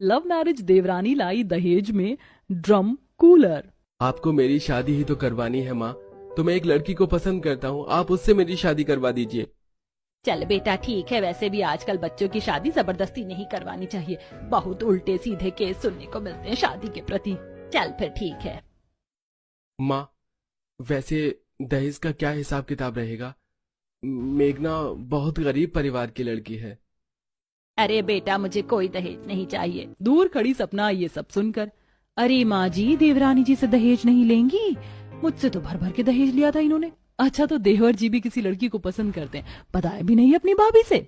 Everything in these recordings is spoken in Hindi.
लव मैरिज देवरानी लाई दहेज में ड्रम कूलर। आपको मेरी शादी ही तो करवानी है माँ, तो मैं एक लड़की को पसंद करता हूँ, आप उससे मेरी शादी करवा दीजिए। चल बेटा ठीक है, वैसे भी आजकल बच्चों की शादी जबरदस्ती नहीं करवानी चाहिए, बहुत उल्टे सीधे केस सुनने को मिलते हैं शादी के प्रति। चल फिर ठीक है। माँ वैसे दहेज का क्या हिसाब किताब रहेगा? मेघना बहुत गरीब परिवार की लड़की है। अरे बेटा मुझे कोई दहेज नहीं चाहिए। दूर खड़ी सपना ये सब सुनकर, अरे माँ जी देवरानी जी से दहेज नहीं लेंगी, मुझसे तो भर भर के दहेज लिया था इन्होंने। अच्छा तो देवर जी भी किसी लड़की को पसंद करते हैं, बताया भी नहीं अपनी भाभी से।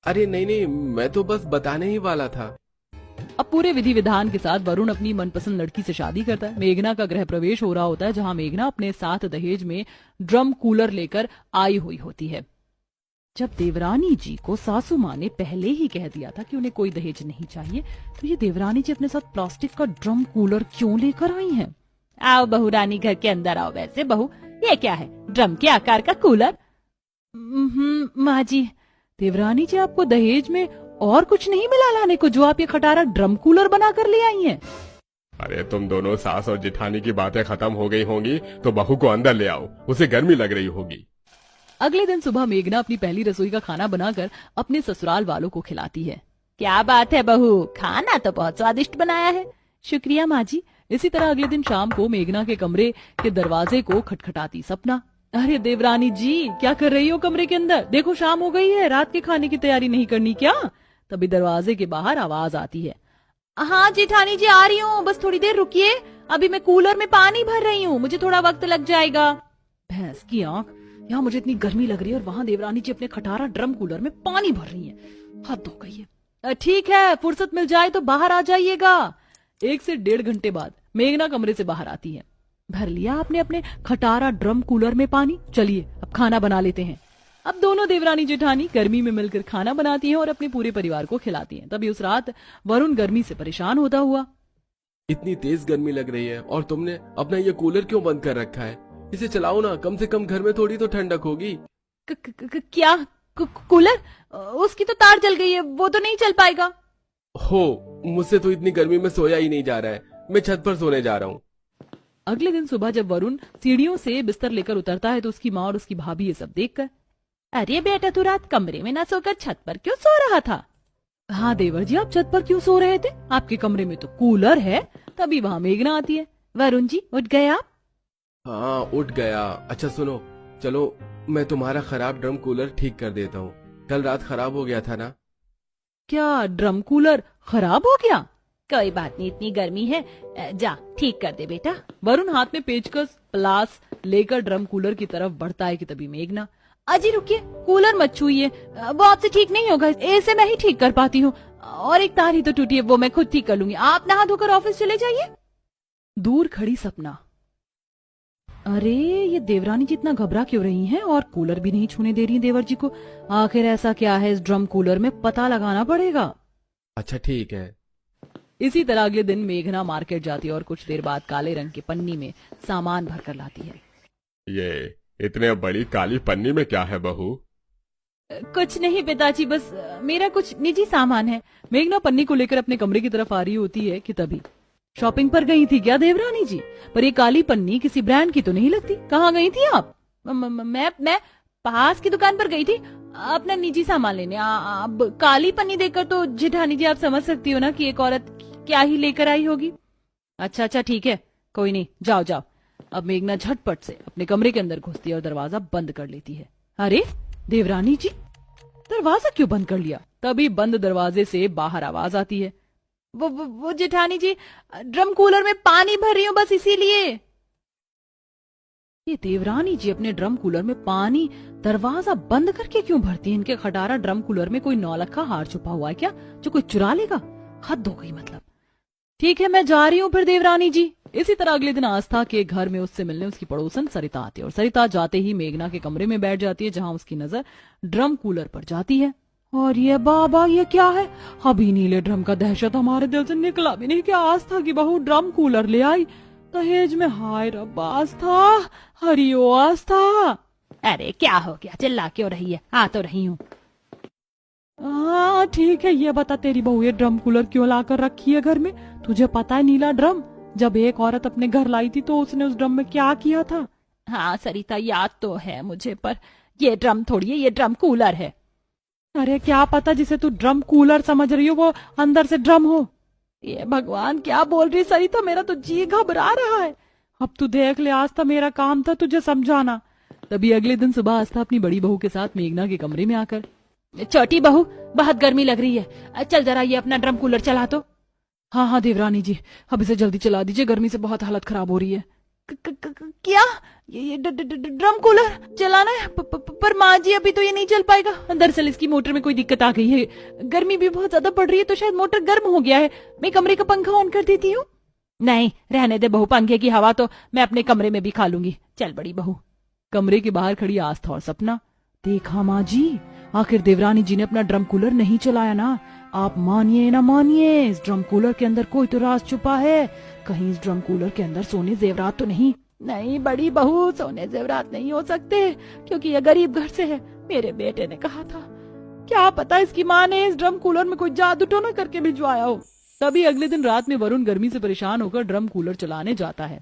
अरे नहीं नहीं, मैं तो बस बताने ही वाला था। अब पूरे विधि विधान के साथ वरुण अपनी मनपसंद लड़की से शादी करता है। मेघना का गृह प्रवेश हो रहा होता है, जहां मेघना अपने साथ दहेज में ड्रम कूलर लेकर आई हुई होती है। जब देवरानी जी को सासू माँ ने पहले ही कह दिया था कि उन्हें कोई दहेज नहीं चाहिए, तो ये देवरानी जी अपने साथ प्लास्टिक का ड्रम कूलर क्यों लेकर आई हैं? आओ बहू रानी घर के अंदर आओ। वैसे बहू ये क्या है, ड्रम के आकार का कूलर? माँ जी देवरानी जी आपको दहेज में और कुछ नहीं मिला लाने को, जो आप ये खटारा ड्रम कूलर बना कर ले आई हैं? अरे तुम दोनों सास और जेठानी की बातें खत्म हो गई होंगी तो बहू को अंदर ले आओ, उसे गर्मी लग रही होगी। अगले दिन सुबह मेघना अपनी पहली रसोई का खाना बनाकर अपने ससुराल वालों को खिलाती है। क्या बात है बहू, खाना तो बहुत स्वादिष्ट बनाया है। शुक्रिया माँ जी। इसी तरह अगले दिन शाम को मेघना के कमरे के दरवाजे को खटखटाती सपना। अरे देवरानी जी क्या कर रही हो कमरे के अंदर? देखो शाम हो गई है, रात के खाने की तैयारी नहीं करनी क्या? तभी दरवाजे के बाहर आवाज आती है। हाँ जेठानी जी आ रही हूँ, बस थोड़ी देर रुकिए, अभी मैं कूलर में पानी भर रही हूँ, मुझे थोड़ा वक्त लग जाएगा। भैंस की आंख, यहाँ मुझे इतनी गर्मी लग रही है और वहाँ देवरानी जी अपने खटारा ड्रम कूलर में पानी भर रही है, हद हो गई है। ठीक है, फुर्सत मिल जाए तो बाहर आ जाइएगा। 1 से 1.5 घंटे बाद मेघना कमरे से बाहर आती है। भर लिया आपने अपने खटारा ड्रम कूलर में पानी? चलिए अब खाना बना लेते हैं। अब दोनों देवरानी जेठानी गर्मी में मिलकर खाना बनाती हैं और अपने पूरे परिवार को खिलाती हैं। तभी उस रात वरुण गर्मी से परेशान होता हुआ, इतनी तेज गर्मी लग रही है और तुमने अपना ये कूलर क्यों बंद कर रखा है? इसे चलाओ ना, कम से कम घर में थोड़ी तो ठंडक होगी। क्या कूलर? उसकी तो तार जल गई है, वो तो नहीं चल पाएगा। हो, मुझसे तो इतनी गर्मी में सोया ही नहीं जा रहा है, मैं छत पर सोने जा रहा हूँ। अगले दिन सुबह जब वरुण सीढ़ियों से बिस्तर लेकर उतरता है तो उसकी माँ और उसकी भाभी ये सब देखकर, अरे बेटा तू रात कमरे में ना सोकर छत पर क्यों सो रहा था? हाँ देवर जी आप छत पर क्यों सो रहे थे? आपके कमरे में तो कूलर है। तभी वहाँ मेघना आती है। वरुण जी उठ गए आप? हाँ उठ गया। अच्छा सुनो, चलो मैं तुम्हारा खराब ड्रम कूलर ठीक कर देता हूँ, कल रात खराब हो गया था ना। क्या ड्रम कूलर खराब हो गया? कोई बात नहीं, इतनी गर्मी है, जा ठीक कर दे बेटा। वरुण हाथ में पेचकस प्लास लेकर ड्रम कूलर की तरफ बढ़ता है कि तभी मेघना, अजी रुकिए, कूलर मत छूइए, वो आपसे ठीक नहीं होगा, ऐसे मैं ही ठीक कर पाती हूँ, और एक तार ही तो टूटी है, वो मैं खुद ठीक कर लूंगी, आप नहा धोकर ऑफिस चले जाइए। दूर खड़ी सपना, अरे ये देवरानी जी इतना घबरा क्यों रही हैं और कूलर भी नहीं छूने दे रही देवर जी को? आखिर ऐसा क्या है इस ड्रम कूलर में, पता लगाना पड़ेगा। अच्छा ठीक है। इसी तरह अगले दिन मेघना मार्केट जाती है और कुछ देर बाद काले रंग की पन्नी में सामान भर कर लाती है। ये इतने बड़ी काली पन्नी में क्या है बहू? कुछ नहीं पिताजी, बस मेरा कुछ निजी सामान है। मेघना पन्नी को लेकर अपने कमरे की तरफ आ रही होती है कि तभी, शॉपिंग पर गई थी क्या देवरानी जी? पर ये काली पन्नी किसी ब्रांड की तो नहीं लगती, कहाँ गई थी आप? मैं पास की दुकान पर गई थी अपना निजी सामान लेने। अब काली पन्नी देखकर तो जेठानी जी आप समझ सकती हो ना कि एक औरत क्या ही लेकर आई होगी। अच्छा ठीक है, कोई नहीं, जाओ जाओ। अब मेघना झटपट से अपने कमरे के अंदर घुसती है और दरवाजा बंद कर लेती है। अरे देवरानी जी दरवाजा क्यों बंद कर लिया? तभी बंद दरवाजे से बाहर आवाज आती है, वो जेठानी जी ड्रम कूलर में पानी भर रही हूँ बस इसीलिए। ये देवरानी जी अपने ड्रम कूलर में पानी दरवाजा बंद करके क्यों भरती है? इनके खटारा ड्रम कूलर में कोई नौलखा हार छुपा हुआ है क्या, जो कोई चुरा लेगा? हद हो गई मतलब। ठीक है मैं जा रही हूँ फिर देवरानी जी। इसी तरह अगले दिन आस्था के घर में उससे मिलने उसकी पड़ोसन सरिता आती है और सरिता जाते ही मेघना के कमरे में बैठ जाती है, जहां उसकी नजर ड्रम कूलर पर जाती है। और ये बाबा ये क्या है? अभी नीले ड्रम का दहशत हमारे दिल से निकला भी नहीं कि आस्था की बहू ड्रम कूलर ले आई दहेज में। हाय रब्बा आस्था, हरिओ आस्था। अरे क्या हो गया, चिल्ला क्यों रही है? आ तो रही हूँ। हाँ ठीक है, ये बता तेरी बहू ये ड्रम कूलर क्यों लाकर रखी है घर में? तुझे पता है नीला ड्रम? जब एक औरत अपने घर लाई थी तो उसने उस ड्रम में क्या किया था? हाँ सरिता, याद तो है मुझे, पर ये ड्रम थोड़ी है, ये ड्रम कूलर है। अरे क्या पता जिसे तू ड्रम कूलर समझ रही हो वो अंदर से ड्रम हो। ये भगवान क्या बोल रही सरिता, मेरा तो जी घबरा रहा है। अब तू देख ले, आज था मेरा काम था तुझे समझाना। तभी अगले दिन सुबह आस्था अपनी बड़ी बहू के साथ मेघना के कमरे में आकर, छोटी बहू बहुत गर्मी लग रही है, चल जरा ये अपना ड्रम कूलर चला तो। हाँ हाँ देवरानी जी, अब इसे जल्दी चला दीजिए, गर्मी से बहुत हालत खराब हो रही है। क्या ये ड्रम कूलर चलाना है? पर माँ जी अभी तो ये नहीं चल पाएगा। दरअसल इसकी मोटर में कोई दिक्कत आ गई है, गर्मी भी बहुत ज्यादा पड़ रही है तो शायद मोटर गर्म हो गया है। मैं कमरे का पंखा ऑन कर देती हूँ। नहीं रहने दे बहू, पंखे की हवा तो मैं अपने कमरे में भी खा लूंगी। चल बड़ी बहू। कमरे के बाहर खड़ी आस्था और सपना, देखा माँ जी, आखिर देवरानी जी ने अपना ड्रम कूलर नहीं चलाया ना। आप मानिए ना मानिए, इस ड्रम कूलर के अंदर कोई तो राज छुपा है। कहीं इस ड्रम कूलर के अंदर सोने जेवरात तो नहीं? नहीं बड़ी बहू, सोने जेवरात नहीं हो सकते, क्योंकि ये गरीब घर से है। मेरे बेटे ने कहा था, क्या पता इसकी माँ ने इस ड्रम कूलर में कोई जादू टोना करके भिजवाया हो। तभी अगले दिन रात में वरुण गर्मी से परेशान होकर ड्रम कूलर चलाने जाता है।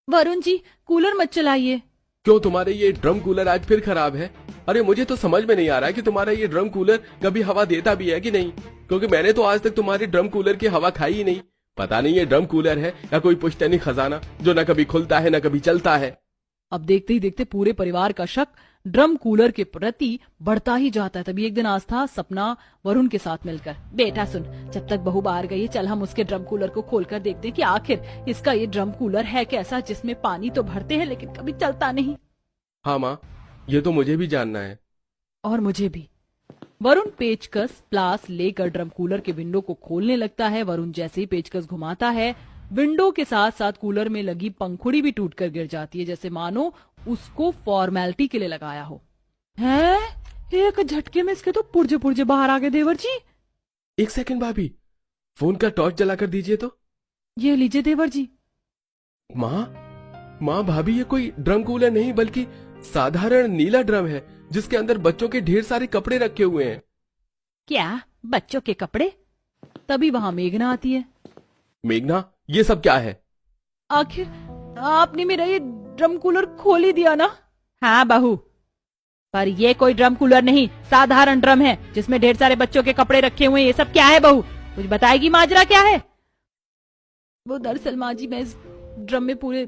वरुण जी कूलर मत चलाइए। क्यों, तुम्हारे ये ड्रम कूलर आज फिर खराब है? अरे मुझे तो समझ में नहीं आ रहा है कि तुम्हारा ये ड्रम कूलर कभी हवा देता भी है कि नहीं, क्योंकि मैंने तो आज तक तुम्हारे ड्रम कूलर की हवा खाई ही नहीं। पता नहीं ये ड्रम कूलर है या कोई पुश्तैनी खजाना जो न कभी खुलता है न कभी चलता है। अब देखते ही देखते पूरे परिवार का शक ड्रम कूलर के प्रति बढ़ता ही जाता है। तभी एक दिन आस्था सपना वरुण के साथ मिलकर, बेटा सुन, जब तक बहू बाहर गई है चल हम उसके ड्रम कूलर को खोलकर देखते हैं कि आखिर इसका ये ड्रम कूलर है कैसा, जिसमें पानी तो भरते हैं लेकिन कभी चलता नहीं। हाँ माँ, ये तो मुझे भी जानना है। और मुझे भी। वरुण पेचकस प्लास लेकर ड्रम कूलर के विंडो को खोलने लगता है। वरुण जैसे ही पेचकस घुमाता है, विंडो के साथ साथ कूलर में लगी पंखुड़ी भी टूटकर गिर जाती है, जैसे मानो उसको फॉर्मेलिटी के लिए लगाया हो। हैं? एक झटके में इसके तो पुर्जे पुर्जे बाहर आ गए देवर जी। एक सेकंड भाभी, फोन का टॉर्च जलाकर दीजिए तो। ये लीजिए देवर जी। माँ भाभी, ये कोई ड्रम कूलर नहीं बल्कि साधारण नीला ड्रम है जिसके अंदर बच्चों के ढेर सारे कपड़े रखे हुए हैं। क्या बच्चों के कपड़े? तभी वहां मेघना आती है। मेघना, ये सब क्या है? आखिर आपने मेरा ये ड्रम कूलर खोल ही दिया ना। हाँ बहू, पर ये कोई ड्रम कूलर नहीं, साधारण ड्रम है जिसमें ढेर सारे बच्चों के कपड़े रखे हुए हैं। ये सब क्या है बहू, कुछ बताएगी माजरा क्या है? वो दरअसल माँ जी, मैं इस ड्रम में पूरे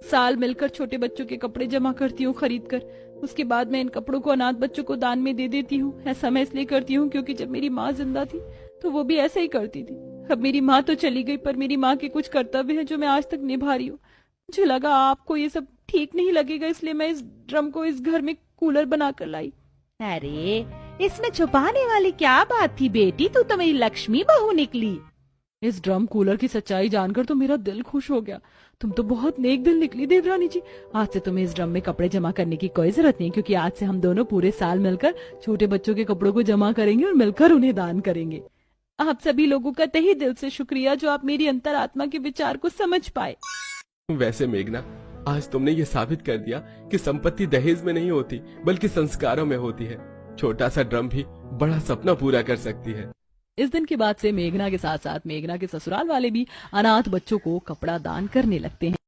साल मिलकर छोटे बच्चों के कपड़े जमा करती हूँ खरीद कर। उसके बाद मैं इन कपड़ों को अनाथ बच्चों को दान में दे देती हूँ। ऐसा मैं इसलिए करती हूँ क्योंकि जब मेरी माँ जिंदा थी तो वो भी ऐसा ही करती थी। अब मेरी माँ तो चली गई, पर मेरी माँ के कुछ कर्तव्य हैं जो मैं आज तक निभा रही हूँ। मुझे लगा आपको ये सब ठीक नहीं लगेगा, इसलिए मैं इस ड्रम को इस घर में कूलर बनाकर लाई। अरे इसमें छुपाने वाली क्या बात थी बेटी, तू तो मेरी लक्ष्मी बहू निकली। इस ड्रम कूलर की सच्चाई जानकर तो मेरा दिल खुश हो गया। तुम तो बहुत नेक दिल निकली देवरानी जी। आज से तुम्हें इस ड्रम में कपड़े जमा करने की कोई जरूरत नहीं, क्योंकि आज से हम दोनों पूरे साल मिलकर छोटे बच्चों के कपड़ों को जमा करेंगे और मिलकर उन्हें दान करेंगे। आप सभी लोगों का तहे दिल से शुक्रिया जो आप मेरी अंतरात्मा के विचार को समझ पाए। वैसे मेघना, आज तुमने ये साबित कर दिया कि संपत्ति दहेज में नहीं होती बल्कि संस्कारों में होती है। छोटा सा ड्रम भी बड़ा सपना पूरा कर सकती है। इस दिन के बाद से मेघना के साथ साथ मेघना के ससुराल वाले भी अनाथ बच्चों को कपड़ा दान करने लगते हैं।